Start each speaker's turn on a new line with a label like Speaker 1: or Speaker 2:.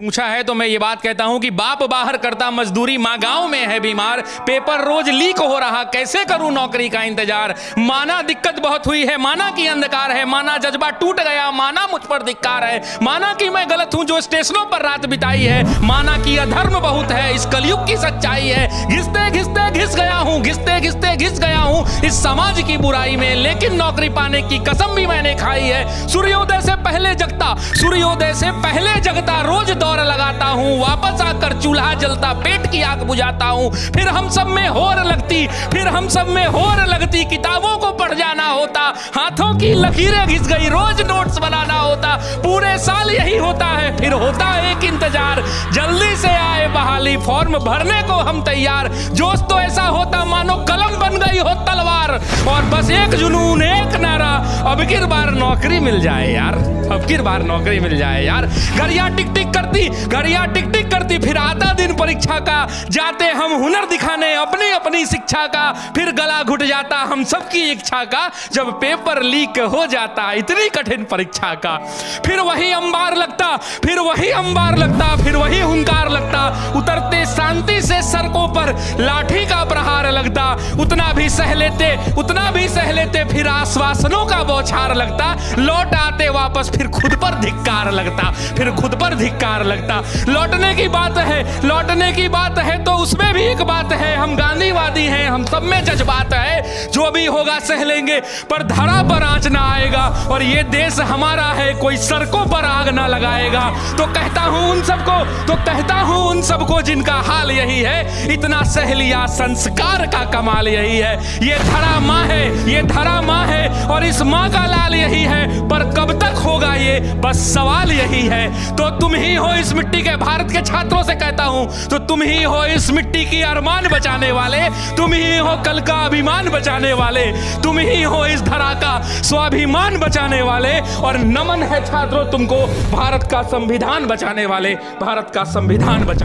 Speaker 1: पूछा है तो मैं ये बात कहता हूं कि बाप बाहर करता मजदूरी, माँ गांव में है बीमार, पेपर रोज लीक हो रहा, कैसे करूं नौकरी का इंतजार। माना दिक्कत बहुत हुई है, माना कि अंधकार है, माना जज्बा टूट गया, माना मुझ पर धिक्कार है, माना कि मैं गलत हूं जो स्टेशनों पर रात बिताई है, माना कि अधर्म बहुत है, इस कलयुग की सच्चाई है। घिसते घिसते घिस गया हूं, घिसते घिसते घिस गया हूं इस समाज की बुराई में, लेकिन नौकरी पाने की कसम भी मैंने खाई है। सूर्योदय से पहले जगता, सूर्योदय से पहले जगता, रोज दौड़ लगाता हूं, वापस आकर चूल्हा जलता, पेट की आग बुझाता हूं। फिर हम सब में होर लगती, फिर हम सब में होर लगती, किताबों को पढ़ जाना होता, हाथों की लकीरें घिस गई, रोज नोट्स बनाना होता, पूरे साल यही होता है, फिर होता एक इंतजार, जल्दी से आए बहाली, फॉर्म भरने को हम तैयार। जोश तो ऐसा होता मानो कलम बन गई हो तलवार, और बस एक जुनून, एक नारा, अब की बार नौकरी मिल जाए यार, अब की बार नौकरी मिल जाए यार। घड़ियां टिक टिक करती, घड़ियां टिक टिक करती, फिर आता दिन परीक्षा का, जाते हम हुनर दिखाने अपनी अपनी शिक्षा का, फिर गला घुट जाता हम सबकी इच्छा का, जब पेपर लीक हो जाता इतनी कठिन परीक्षा का। फिर वही अंबार लगता, फिर वही अंबार लगता, फिर वही हुंकार लगता, उतरते शांति से सड़कों पर लाठी का प्रहार लगता, उतना भी सह लेते, उतना भी सह लेते, फिर आश्वासनों का बौछार लगता, लौट आते वापस फिर खुद पर धिक्कार लगता, फिर खुद पर धिक्कार लगता। लौटने की बात है, लौटने की बात है तो उसमें भी एक बात है, हम गांधीवादी हैं, हम सब में जज्बात है, जो भी होगा सह लेंगे पर धरा पर आंच ना आएगा, और ये देश हमारा है, कोई सड़कों पर आग ना लगाएगा। तो कहता हूं उन सबको, तो कहता हूं उन सबको जिनका हाल यही है, इतना सह लिया संस्कार का कमाल यही है। ये धरा माँ है, ये धरा माँ है, और इस माँ का लाल यही है, पर कब तक होगा ये बस सवाल यही है। तो तुम ही हो इस मिट्टी के, भारत के छात्रों से कहता हूं, तो तुम ही हो इस मिट्टी की अरमान बचाने वाले, तुम ही हो कल का अभिमान बचाने वाले, तुम ही हो इस धरा का स्वाभिमान बचाने वाले, और नमन है छात्रों तुमको, भारत का संविधान बचाने वाले, भारत का संविधान बचा